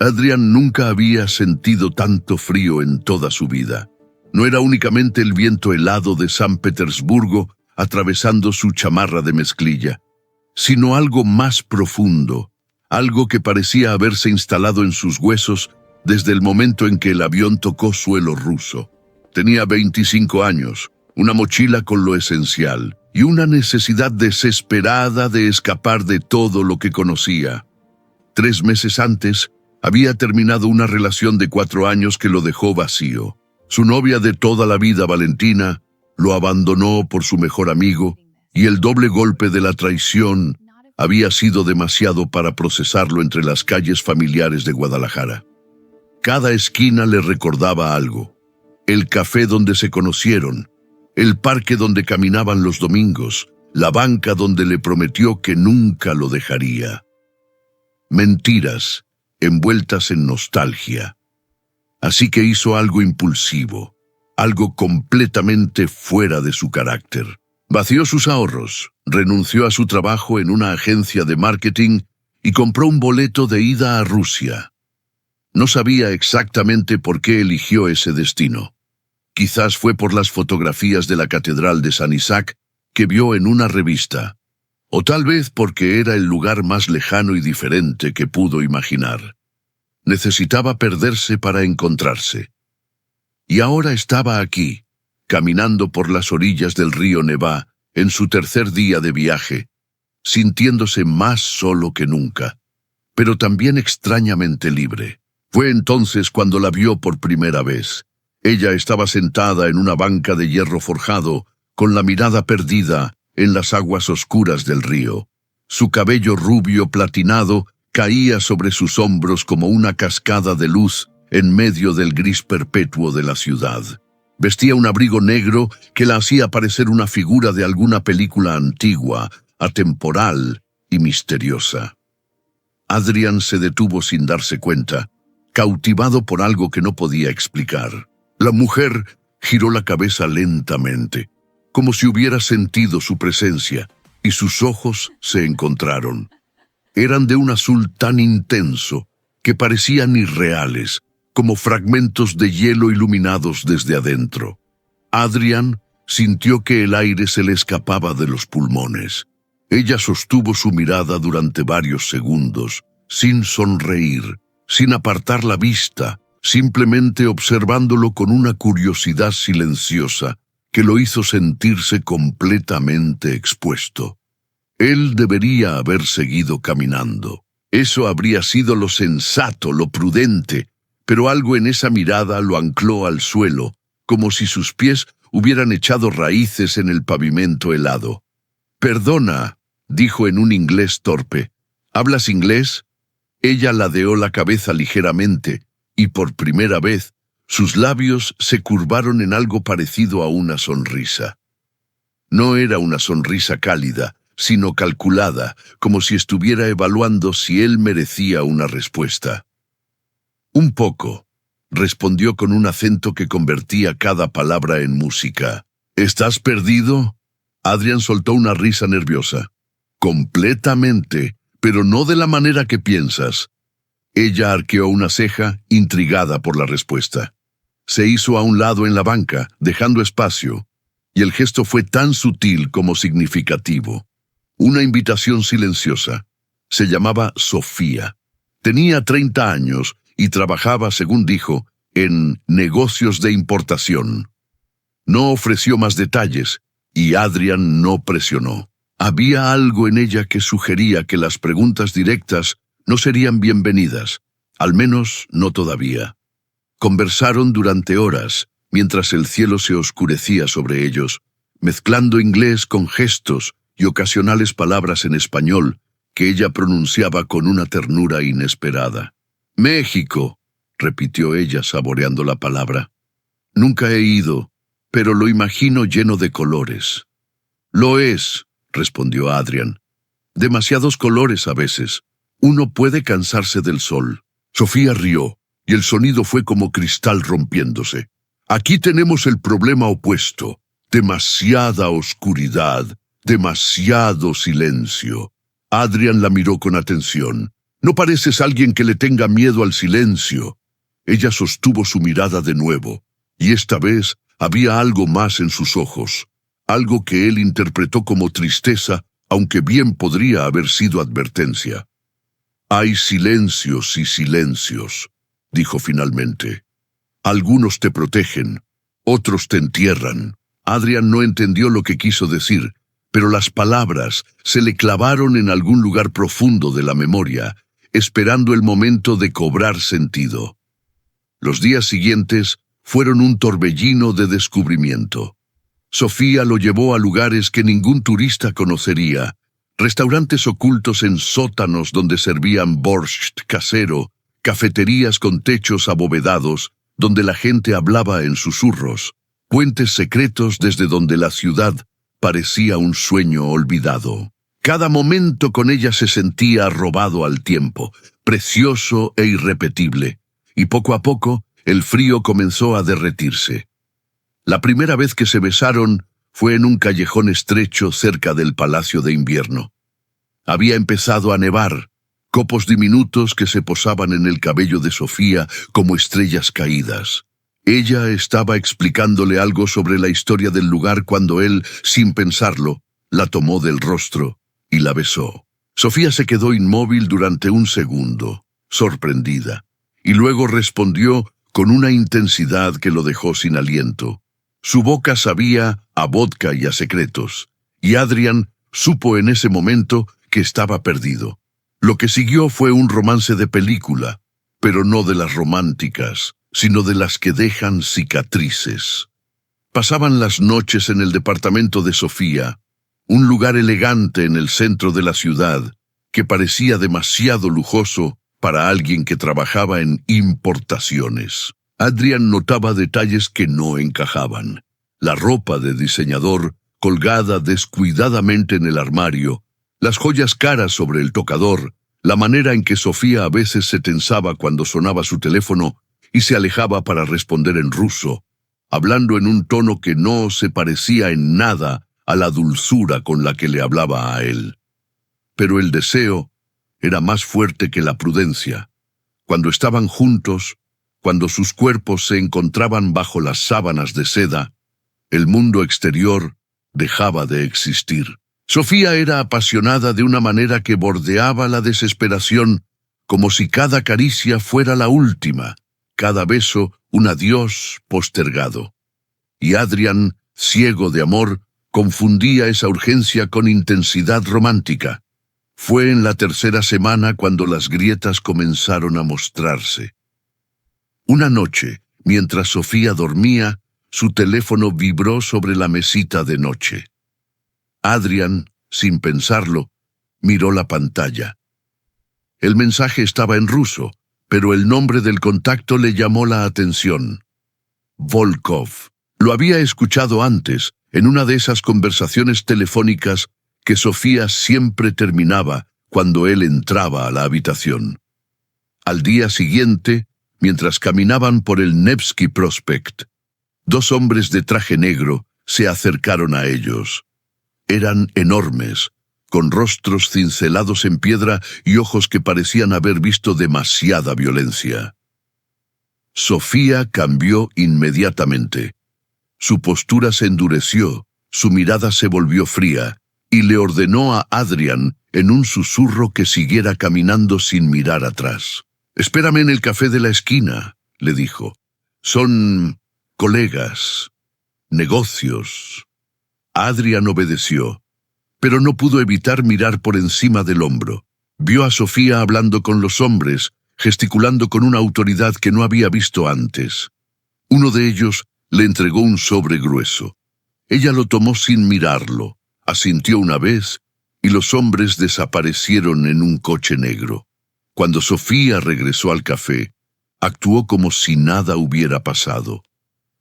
Adrian nunca había sentido tanto frío en toda su vida. No era únicamente el viento helado de San Petersburgo atravesando su chamarra de mezclilla, sino algo más profundo, algo que parecía haberse instalado en sus huesos desde el momento en que el avión tocó suelo ruso. Tenía 25 años, una mochila con lo esencial y una necesidad desesperada de escapar de todo lo que conocía. 3 meses antes, había terminado una relación de 4 años que lo dejó vacío. Su novia de toda la vida, Valentina, lo abandonó por su mejor amigo y el doble golpe de la traición había sido demasiado para procesarlo entre las calles familiares de Guadalajara. Cada esquina le recordaba algo: el café donde se conocieron, el parque donde caminaban los domingos, la banca donde le prometió que nunca lo dejaría. Mentiras envueltas en nostalgia. Así que hizo algo impulsivo, algo completamente fuera de su carácter. Vació sus ahorros, renunció a su trabajo en una agencia de marketing y compró un boleto de ida a Rusia. No sabía exactamente por qué eligió ese destino. Quizás fue por las fotografías de la Catedral de San Isaac que vio en una revista, o tal vez porque era el lugar más lejano y diferente que pudo imaginar. Necesitaba perderse para encontrarse. Y ahora estaba aquí, caminando por las orillas del río Nevá, en su tercer día de viaje, sintiéndose más solo que nunca, pero también extrañamente libre. Fue entonces cuando la vio por primera vez. Ella estaba sentada en una banca de hierro forjado, con la mirada perdida en las aguas oscuras del río. Su cabello rubio platinado caía sobre sus hombros como una cascada de luz en medio del gris perpetuo de la ciudad. Vestía un abrigo negro que la hacía parecer una figura de alguna película antigua, atemporal y misteriosa. Adrian se detuvo sin darse cuenta, cautivado por algo que no podía explicar. La mujer giró la cabeza lentamente, como si hubiera sentido su presencia, y sus ojos se encontraron. Eran de un azul tan intenso que parecían irreales, como fragmentos de hielo iluminados desde adentro. Adrian sintió que el aire se le escapaba de los pulmones. Ella sostuvo su mirada durante varios segundos, sin sonreír, sin apartar la vista, simplemente observándolo con una curiosidad silenciosa que lo hizo sentirse completamente expuesto. Él debería haber seguido caminando. Eso habría sido lo sensato, lo prudente, pero algo en esa mirada lo ancló al suelo, como si sus pies hubieran echado raíces en el pavimento helado. «Perdona», dijo en un inglés torpe. «¿Hablas inglés?» Ella ladeó la cabeza ligeramente, y por primera vez, sus labios se curvaron en algo parecido a una sonrisa. No era una sonrisa cálida, sino calculada, como si estuviera evaluando si él merecía una respuesta. «Un poco», respondió con un acento que convertía cada palabra en música. «¿Estás perdido?» Adrian soltó una risa nerviosa. «Completamente, pero no de la manera que piensas». Ella arqueó una ceja, intrigada por la respuesta. Se hizo a un lado en la banca, dejando espacio, y el gesto fue tan sutil como significativo. Una invitación silenciosa. Se llamaba Sofía. Tenía 30 años y trabajaba, según dijo, en negocios de importación. No ofreció más detalles, y Adrian no presionó. Había algo en ella que sugería que las preguntas directas no serían bienvenidas, al menos no todavía. Conversaron durante horas, mientras el cielo se oscurecía sobre ellos, mezclando inglés con gestos y ocasionales palabras en español que ella pronunciaba con una ternura inesperada. «México», repitió ella saboreando la palabra. «Nunca he ido, pero lo imagino lleno de colores». «Lo es», respondió Adrian. «Demasiados colores a veces. Uno puede cansarse del sol». Sofía rió, y el sonido fue como cristal rompiéndose. «Aquí tenemos el problema opuesto. Demasiada oscuridad, demasiado silencio». Adrian la miró con atención. No pareces alguien que le tenga miedo al silencio. Ella sostuvo su mirada de nuevo, y esta vez había algo más en sus ojos, algo que él interpretó como tristeza, aunque bien podría haber sido advertencia. Hay silencios y silencios, dijo finalmente. Algunos te protegen, otros te entierran. Adrian no entendió lo que quiso decir, pero las palabras se le clavaron en algún lugar profundo de la memoria, esperando el momento de cobrar sentido. Los días siguientes fueron un torbellino de descubrimiento. Sofía lo llevó a lugares que ningún turista conocería, restaurantes ocultos en sótanos donde servían borscht casero, cafeterías con techos abovedados, donde la gente hablaba en susurros, puentes secretos desde donde la ciudad parecía un sueño olvidado. Cada momento con ella se sentía robado al tiempo, precioso e irrepetible, y poco a poco el frío comenzó a derretirse. La primera vez que se besaron fue en un callejón estrecho cerca del Palacio de Invierno. Había empezado a nevar, copos diminutos que se posaban en el cabello de Sofía como estrellas caídas. Ella estaba explicándole algo sobre la historia del lugar cuando él, sin pensarlo, la tomó del rostro y la besó. Sofía se quedó inmóvil durante un segundo, sorprendida, y luego respondió con una intensidad que lo dejó sin aliento. Su boca sabía a vodka y a secretos, y Adrian supo en ese momento que estaba perdido. Lo que siguió fue un romance de película, pero no de las románticas, sino de las que dejan cicatrices. Pasaban las noches en el departamento de Sofía, un lugar elegante en el centro de la ciudad, que parecía demasiado lujoso para alguien que trabajaba en importaciones. Adrian notaba detalles que no encajaban. La ropa de diseñador colgada descuidadamente en el armario, las joyas caras sobre el tocador, la manera en que Sofía a veces se tensaba cuando sonaba su teléfono y se alejaba para responder en ruso, hablando en un tono que no se parecía en nada a la dulzura con la que le hablaba a él. Pero el deseo era más fuerte que la prudencia. Cuando estaban juntos, cuando sus cuerpos se encontraban bajo las sábanas de seda, el mundo exterior dejaba de existir. Sofía era apasionada de una manera que bordeaba la desesperación, como si cada caricia fuera la última, cada beso un adiós postergado. Y Adrian, ciego de amor, confundía esa urgencia con intensidad romántica. Fue en la tercera semana cuando las grietas comenzaron a mostrarse. Una noche, mientras Sofía dormía, su teléfono vibró sobre la mesita de noche. Adrian, sin pensarlo, miró la pantalla. El mensaje estaba en ruso, pero el nombre del contacto le llamó la atención. Volkov. Lo había escuchado antes, en una de esas conversaciones telefónicas que Sofía siempre terminaba cuando él entraba a la habitación. Al día siguiente, mientras caminaban por el Nevsky Prospect, dos hombres de traje negro se acercaron a ellos. Eran enormes, con rostros cincelados en piedra y ojos que parecían haber visto demasiada violencia. Sofía cambió inmediatamente. Su postura se endureció, su mirada se volvió fría, y le ordenó a Adrian en un susurro que siguiera caminando sin mirar atrás. «Espérame en el café de la esquina», le dijo. «Son colegas, negocios». Adrian obedeció, pero no pudo evitar mirar por encima del hombro. Vio a Sofía hablando con los hombres, gesticulando con una autoridad que no había visto antes. Uno de ellos le entregó un sobre grueso. Ella lo tomó sin mirarlo, asintió una vez, y los hombres desaparecieron en un coche negro. Cuando Sofía regresó al café, actuó como si nada hubiera pasado.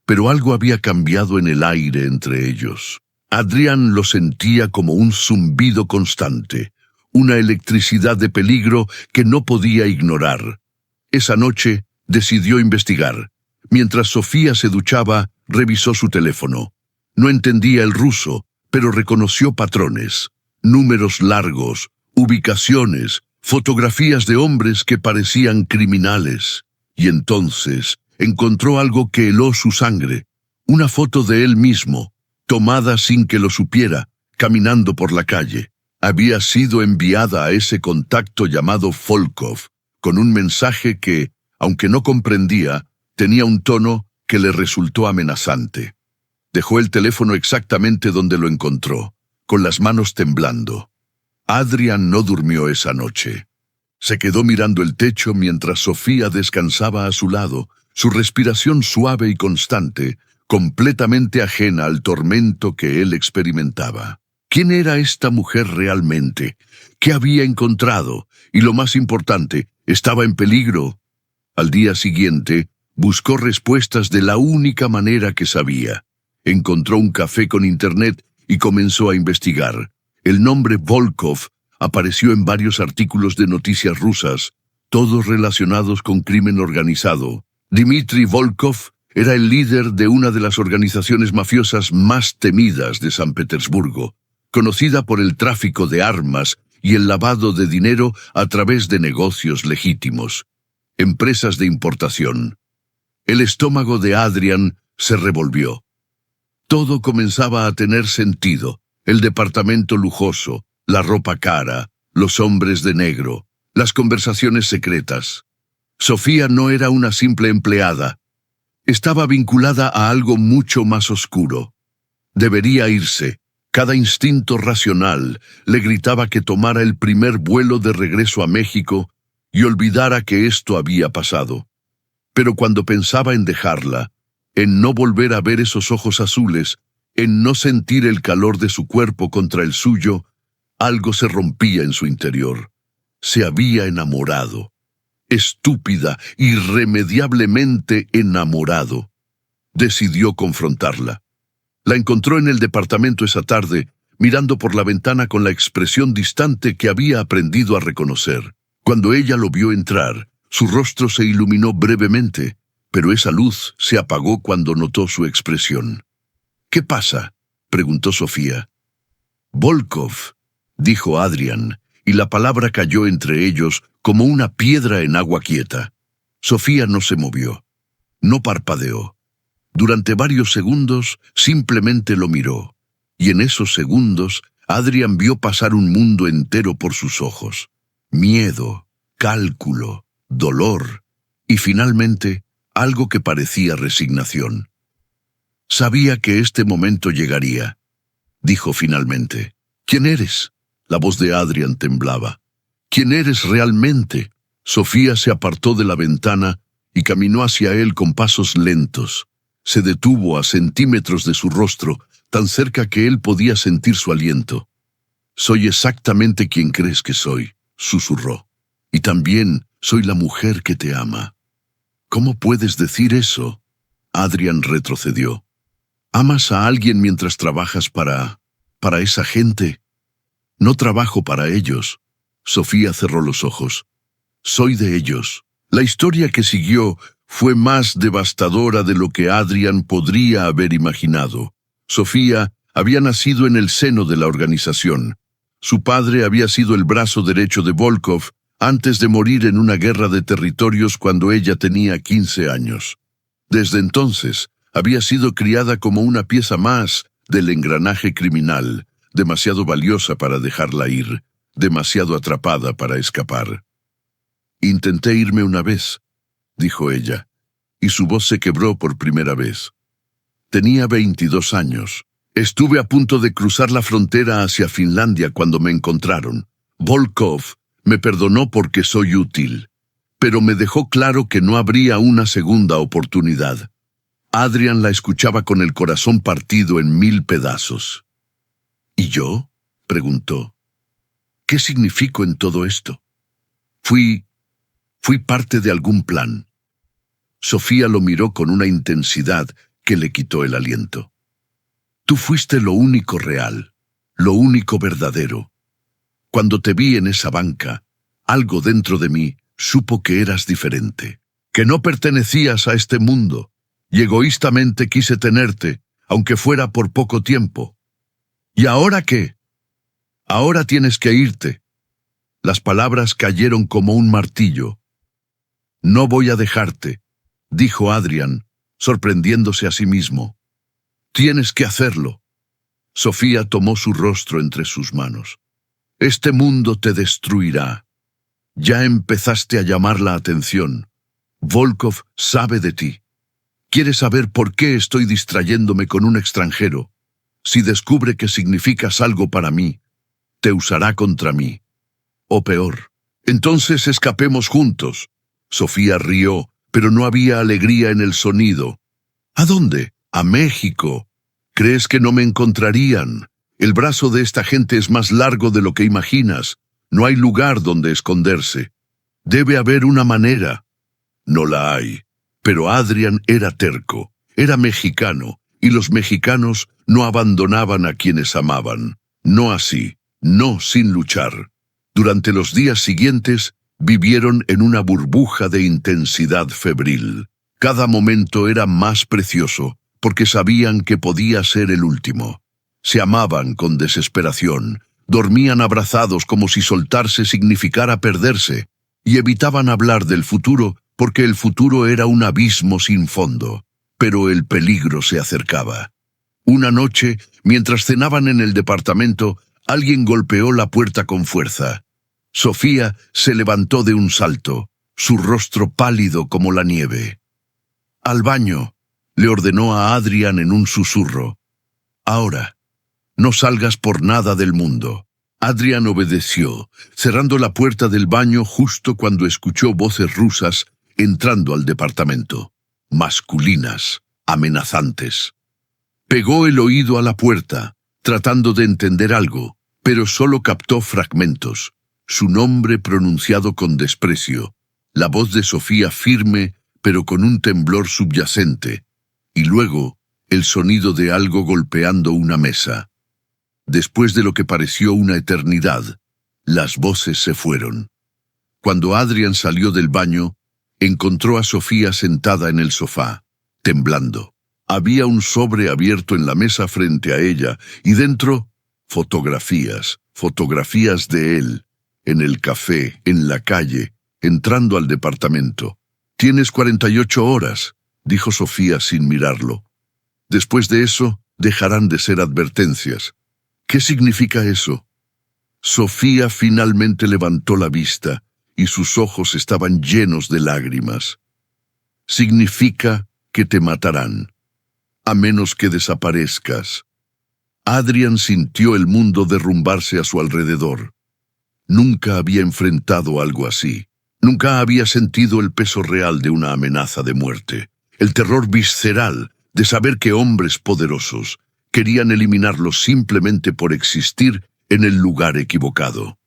Pero algo había cambiado en el aire entre ellos. Adrian lo sentía como un zumbido constante, una electricidad de peligro que no podía ignorar. Esa noche decidió investigar. Mientras Sofía se duchaba, revisó su teléfono. No entendía el ruso, pero reconoció patrones, números largos, ubicaciones, fotografías de hombres que parecían criminales, y entonces encontró algo que heló su sangre, una foto de él mismo, tomada sin que lo supiera, caminando por la calle. Había sido enviada a ese contacto llamado Volkov, con un mensaje que, aunque no comprendía, tenía un tono que le resultó amenazante. Dejó el teléfono exactamente donde lo encontró, con las manos temblando. Adrian no durmió esa noche. Se quedó mirando el techo mientras Sofía descansaba a su lado, su respiración suave y constante, completamente ajena al tormento que él experimentaba. ¿Quién era esta mujer realmente? ¿Qué había encontrado? Y lo más importante, ¿estaba en peligro? Al día siguiente, buscó respuestas de la única manera que sabía. Encontró un café con internet y comenzó a investigar. El nombre Volkov apareció en varios artículos de noticias rusas, todos relacionados con crimen organizado. Dmitry Volkov era el líder de una de las organizaciones mafiosas más temidas de San Petersburgo, conocida por el tráfico de armas y el lavado de dinero a través de negocios legítimos, empresas de importación. El estómago de Adrian se revolvió. Todo comenzaba a tener sentido: el departamento lujoso, la ropa cara, los hombres de negro, las conversaciones secretas. Sofía no era una simple empleada. Estaba vinculada a algo mucho más oscuro. Debería irse. Cada instinto racional le gritaba que tomara el primer vuelo de regreso a México y olvidara que esto había pasado. Pero cuando pensaba en dejarla, en no volver a ver esos ojos azules, en no sentir el calor de su cuerpo contra el suyo, algo se rompía en su interior. Se había enamorado. Estúpida, irremediablemente enamorado. Decidió confrontarla. La encontró en el departamento esa tarde, mirando por la ventana con la expresión distante que había aprendido a reconocer. Cuando ella lo vio entrar, su rostro se iluminó brevemente, pero esa luz se apagó cuando notó su expresión. «¿Qué pasa?», preguntó Sofía. «Volkov», dijo Adrian, y la palabra cayó entre ellos como una piedra en agua quieta. Sofía no se movió, no parpadeó. Durante varios segundos simplemente lo miró, y en esos segundos Adrian vio pasar un mundo entero por sus ojos. Miedo, cálculo, dolor, y finalmente algo que parecía resignación. «Sabía que este momento llegaría», dijo finalmente. «¿Quién eres?». La voz de Adrian temblaba. «¿Quién eres realmente?». Sofía se apartó de la ventana y caminó hacia él con pasos lentos. Se detuvo a centímetros de su rostro, tan cerca que él podía sentir su aliento. «Soy exactamente quien crees que soy», susurró. «Y también soy la mujer que te ama». «¿Cómo puedes decir eso?». Adrian retrocedió. «¿Amas a alguien mientras trabajas para esa gente?». «No trabajo para ellos». Sofía cerró los ojos. «Soy de ellos». La historia que siguió fue más devastadora de lo que Adrian podría haber imaginado. Sofía había nacido en el seno de la organización. Su padre había sido el brazo derecho de Volkov antes de morir en una guerra de territorios cuando ella tenía 15 años. Desde entonces, había sido criada como una pieza más del engranaje criminal, demasiado valiosa para dejarla ir, demasiado atrapada para escapar. «Intenté irme una vez», dijo ella, y su voz se quebró por primera vez. «Tenía 22 años. Estuve a punto de cruzar la frontera hacia Finlandia cuando me encontraron. Volkov me perdonó porque soy útil, pero me dejó claro que no habría una segunda oportunidad». Adrian la escuchaba con el corazón partido en 1000 pedazos. «¿Y yo?», preguntó. «¿Qué significo en todo esto? Fui parte de algún plan». Sofía lo miró con una intensidad que le quitó el aliento. «Tú fuiste lo único real, lo único verdadero. Cuando te vi en esa banca, algo dentro de mí supo que eras diferente, que no pertenecías a este mundo, y egoístamente quise tenerte, aunque fuera por poco tiempo. ¿Y ahora qué? Ahora tienes que irte». Las palabras cayeron como un martillo. «No voy a dejarte», dijo Adrian, sorprendiéndose a sí mismo. «Tienes que hacerlo». Sofía tomó su rostro entre sus manos. «Este mundo te destruirá. Ya empezaste a llamar la atención. Volkov sabe de ti. Quiere saber por qué estoy distrayéndome con un extranjero. Si descubre que significas algo para mí, te usará contra mí. O peor, entonces escapemos juntos». Sofía rió, pero no había alegría en el sonido. «¿A dónde? A México. ¿Crees que no me encontrarían? El brazo de esta gente es más largo de lo que imaginas. No hay lugar donde esconderse. Debe haber una manera». No la hay. Pero Adrian era terco, era mexicano, y los mexicanos no abandonaban a quienes amaban. No así, no sin luchar. Durante los días siguientes, vivieron en una burbuja de intensidad febril. Cada momento era más precioso, porque sabían que podía ser el último. Se amaban con desesperación, dormían abrazados como si soltarse significara perderse, y evitaban hablar del futuro porque el futuro era un abismo sin fondo. Pero el peligro se acercaba. Una noche, mientras cenaban en el departamento, alguien golpeó la puerta con fuerza. Sofía se levantó de un salto, su rostro pálido como la nieve. «Al baño», le ordenó a Adrian en un susurro. «Ahora. No salgas por nada del mundo». Adrian obedeció, cerrando la puerta del baño justo cuando escuchó voces rusas entrando al departamento. Masculinas, amenazantes. Pegó el oído a la puerta, tratando de entender algo, pero solo captó fragmentos. Su nombre pronunciado con desprecio, la voz de Sofía firme, pero con un temblor subyacente, y luego el sonido de algo golpeando una mesa. Después de lo que pareció una eternidad, las voces se fueron. Cuando Adrian salió del baño, encontró a Sofía sentada en el sofá, temblando. Había un sobre abierto en la mesa frente a ella, y dentro, fotografías de él, en el café, en la calle, entrando al departamento. «Tienes 48 horas», dijo Sofía sin mirarlo. «Después de eso, dejarán de ser advertencias». «¿Qué significa eso?» Sofía finalmente levantó la vista, y sus ojos estaban llenos de lágrimas. «Significa que te matarán, a menos que desaparezcas». Adrian sintió el mundo derrumbarse a su alrededor. Nunca había enfrentado algo así. Nunca había sentido el peso real de una amenaza de muerte. El terror visceral de saber que hombres poderosos querían eliminarlo simplemente por existir en el lugar equivocado.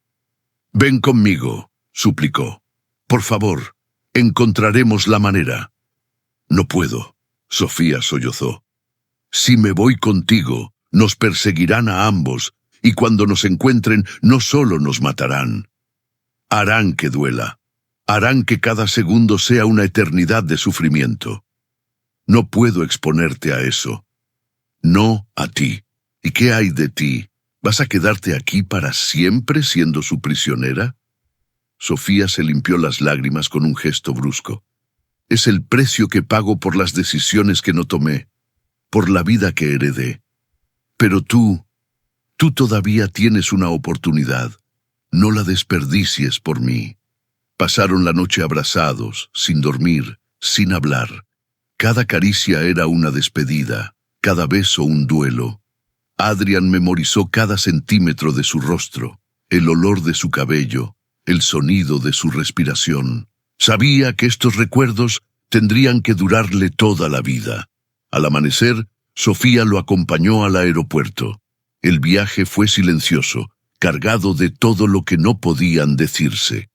«Ven conmigo», suplicó. «Por favor, encontraremos la manera». «No puedo», Sofía sollozó. «Si me voy contigo, nos perseguirán a ambos, y cuando nos encuentren no solo nos matarán. Harán que duela. Harán que cada segundo sea una eternidad de sufrimiento. No puedo exponerte a eso. No a ti. ¿Y qué hay de ti? ¿Vas a quedarte aquí para siempre siendo su prisionera?» Sofía se limpió las lágrimas con un gesto brusco. «Es el precio que pago por las decisiones que no tomé, por la vida que heredé. Pero tú todavía tienes una oportunidad. No la desperdicies por mí». Pasaron la noche abrazados, sin dormir, sin hablar. Cada caricia era una despedida, cada beso un duelo. Adrian memorizó cada centímetro de su rostro, el olor de su cabello, el sonido de su respiración. Sabía que estos recuerdos tendrían que durarle toda la vida. Al amanecer, Sofía lo acompañó al aeropuerto. El viaje fue silencioso, cargado de todo lo que no podían decirse.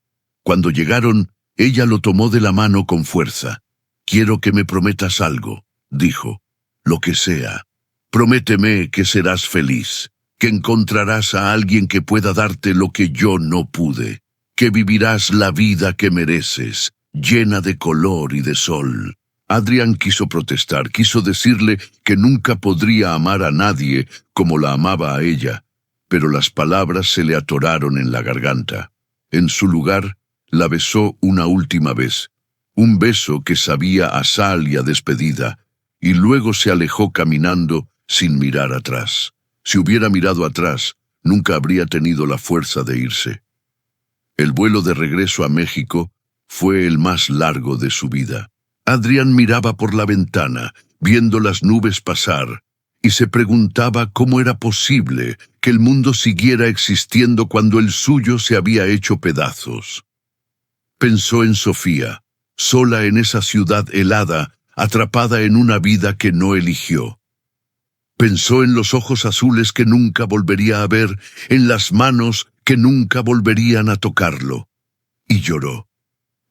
Cuando llegaron, ella lo tomó de la mano con fuerza. «Quiero que me prometas algo», dijo. «Lo que sea. Prométeme que serás feliz, que encontrarás a alguien que pueda darte lo que yo no pude, que vivirás la vida que mereces, llena de color y de sol». Adrian quiso protestar, quiso decirle que nunca podría amar a nadie como la amaba a ella, pero las palabras se le atoraron en la garganta. En su lugar, la besó una última vez, un beso que sabía a sal y a despedida, y luego se alejó caminando sin mirar atrás. Si hubiera mirado atrás, nunca habría tenido la fuerza de irse. El vuelo de regreso a México fue el más largo de su vida. Adrián miraba por la ventana, viendo las nubes pasar, y se preguntaba cómo era posible que el mundo siguiera existiendo cuando el suyo se había hecho pedazos. Pensó en Sofía, sola en esa ciudad helada, atrapada en una vida que no eligió. Pensó en los ojos azules que nunca volvería a ver, en las manos que nunca volverían a tocarlo. Y lloró.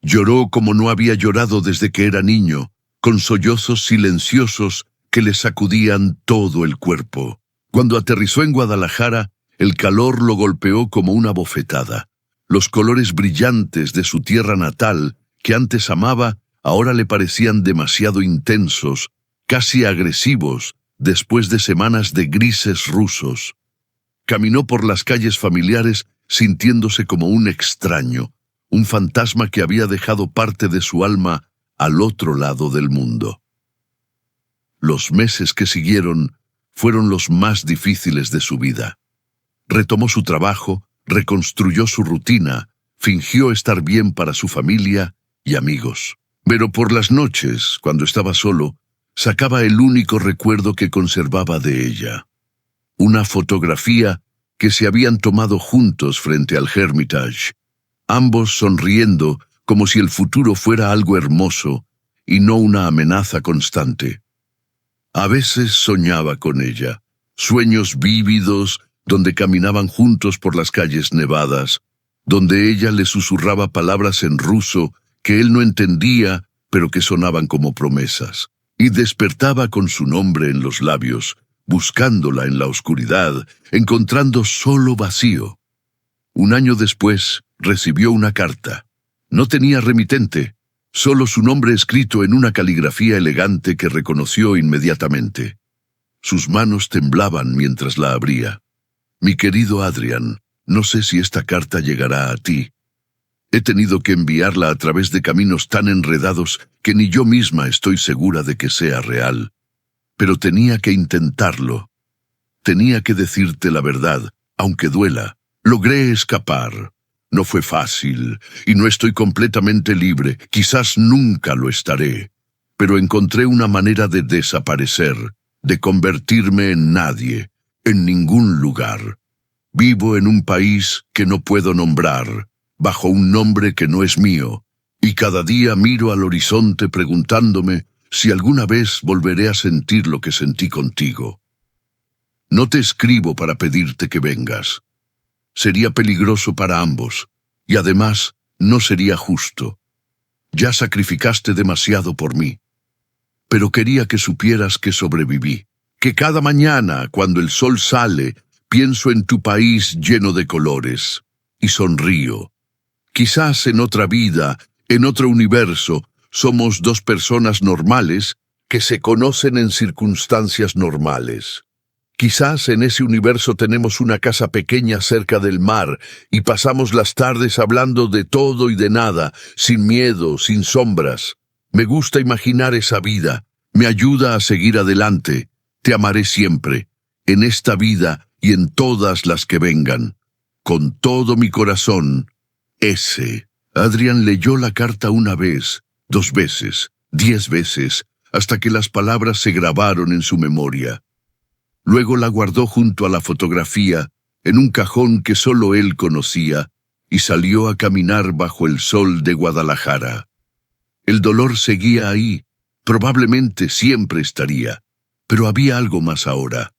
Lloró como no había llorado desde que era niño, con sollozos silenciosos que le sacudían todo el cuerpo. Cuando aterrizó en Guadalajara, el calor lo golpeó como una bofetada. Los colores brillantes de su tierra natal, que antes amaba, ahora le parecían demasiado intensos, casi agresivos, después de semanas de grises rusos. Caminó por las calles familiares sintiéndose como un extraño, un fantasma que había dejado parte de su alma al otro lado del mundo. Los meses que siguieron fueron los más difíciles de su vida. Retomó su trabajo, reconstruyó su rutina, fingió estar bien para su familia y amigos. Pero por las noches, cuando estaba solo, sacaba el único recuerdo que conservaba de ella. Una fotografía que se habían tomado juntos frente al Hermitage, ambos sonriendo como si el futuro fuera algo hermoso y no una amenaza constante. A veces soñaba con ella, sueños vívidos donde caminaban juntos por las calles nevadas, donde ella le susurraba palabras en ruso que él no entendía, pero que sonaban como promesas, y despertaba con su nombre en los labios, buscándola en la oscuridad, encontrando solo vacío. Un año después, recibió una carta. No tenía remitente, solo su nombre escrito en una caligrafía elegante que reconoció inmediatamente. Sus manos temblaban mientras la abría. Mi querido Adrián, no sé si esta carta llegará a ti. He tenido que enviarla a través de caminos tan enredados que ni yo misma estoy segura de que sea real. Pero tenía que intentarlo. Tenía que decirte la verdad, aunque duela. Logré escapar. No fue fácil, y no estoy completamente libre, quizás nunca lo estaré. Pero encontré una manera de desaparecer, de convertirme en nadie, en ningún lugar. Vivo en un país que no puedo nombrar, bajo un nombre que no es mío, y cada día miro al horizonte preguntándome si alguna vez volveré a sentir lo que sentí contigo. No te escribo para pedirte que vengas. Sería peligroso para ambos, y además no sería justo. Ya sacrificaste demasiado por mí. Pero quería que supieras que sobreviví, que cada mañana, cuando el sol sale, pienso en tu país lleno de colores, y sonrío. Quizás en otra vida, en otro universo, somos dos personas normales que se conocen en circunstancias normales. Quizás en ese universo tenemos una casa pequeña cerca del mar y pasamos las tardes hablando de todo y de nada, sin miedo, sin sombras. Me gusta imaginar esa vida, me ayuda a seguir adelante. Te amaré siempre, en esta vida y en todas las que vengan. Con todo mi corazón, S. Adrián leyó la carta una vez, 2 veces, 10 veces, hasta que las palabras se grabaron en su memoria. Luego la guardó junto a la fotografía, en un cajón que solo él conocía, y salió a caminar bajo el sol de Guadalajara. El dolor seguía ahí, probablemente siempre estaría, pero había algo más ahora,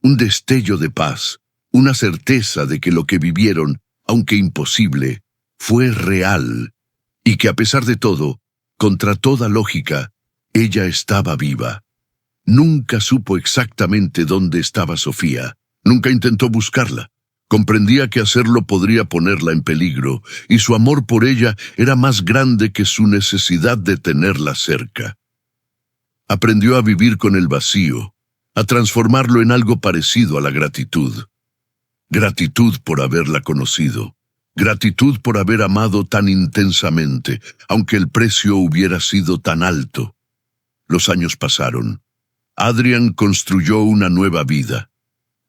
un destello de paz, una certeza de que lo que vivieron, aunque imposible, fue real, y que a pesar de todo, contra toda lógica, ella estaba viva. Nunca supo exactamente dónde estaba Sofía. Nunca intentó buscarla. Comprendía que hacerlo podría ponerla en peligro, y su amor por ella era más grande que su necesidad de tenerla cerca. Aprendió a vivir con el vacío, a transformarlo en algo parecido a la gratitud. Gratitud por haberla conocido, Gratitud por haber amado tan intensamente, aunque el precio hubiera sido tan alto. Los años pasaron. Adrian construyó una nueva vida.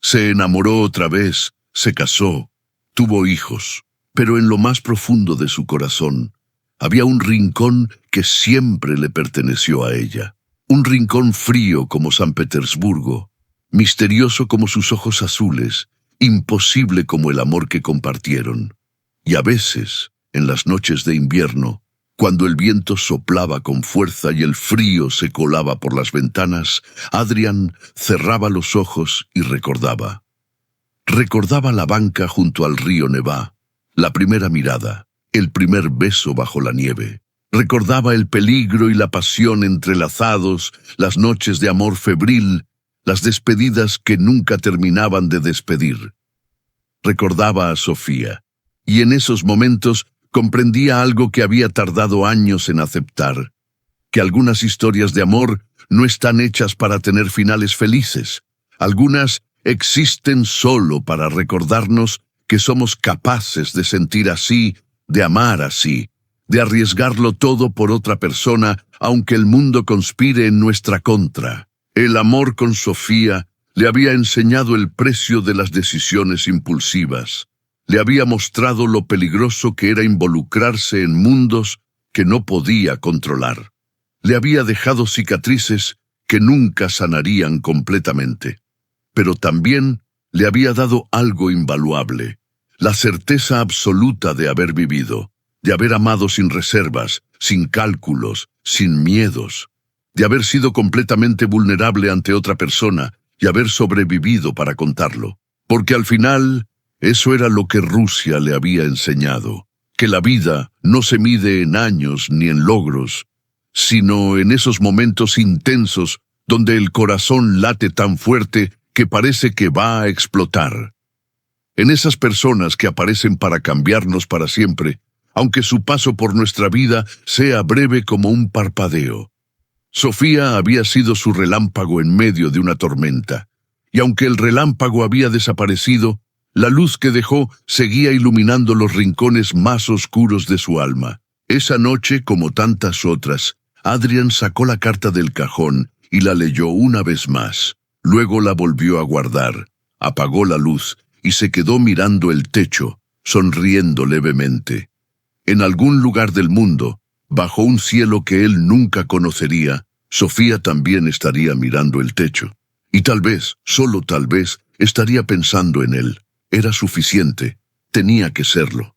Se enamoró otra vez, se casó, tuvo hijos, pero en lo más profundo de su corazón había un rincón que siempre le perteneció a ella. Un rincón frío como San Petersburgo, misterioso como sus ojos azules, imposible como el amor que compartieron. Y a veces, en las noches de invierno, cuando el viento soplaba con fuerza y el frío se colaba por las ventanas, Adrian cerraba los ojos y recordaba. Recordaba la banca junto al río Nevá, la primera mirada, el primer beso bajo la nieve. Recordaba el peligro y la pasión entrelazados, las noches de amor febril, las despedidas que nunca terminaban de despedir. Recordaba a Sofía, y en esos momentos comprendía algo que había tardado años en aceptar, que algunas historias de amor no están hechas para tener finales felices. Algunas existen solo para recordarnos que somos capaces de sentir así, de amar así, de arriesgarlo todo por otra persona, aunque el mundo conspire en nuestra contra. El amor con Sofía le había enseñado el precio de las decisiones impulsivas. Le había mostrado lo peligroso que era involucrarse en mundos que no podía controlar. Le había dejado cicatrices que nunca sanarían completamente. Pero también le había dado algo invaluable, la certeza absoluta de haber vivido, de haber amado sin reservas, sin cálculos, sin miedos, de haber sido completamente vulnerable ante otra persona y haber sobrevivido para contarlo. Porque al final, eso era lo que Rusia le había enseñado, que la vida no se mide en años ni en logros, sino en esos momentos intensos donde el corazón late tan fuerte que parece que va a explotar. En esas personas que aparecen para cambiarnos para siempre, aunque su paso por nuestra vida sea breve como un parpadeo. Sofía había sido su relámpago en medio de una tormenta, y aunque el relámpago había desaparecido, la luz que dejó seguía iluminando los rincones más oscuros de su alma. Esa noche, como tantas otras, Adrian sacó la carta del cajón y la leyó una vez más. Luego la volvió a guardar, apagó la luz y se quedó mirando el techo, sonriendo levemente. En algún lugar del mundo, bajo un cielo que él nunca conocería, Sofía también estaría mirando el techo. Y tal vez, solo tal vez, estaría pensando en él. Era suficiente, tenía que serlo.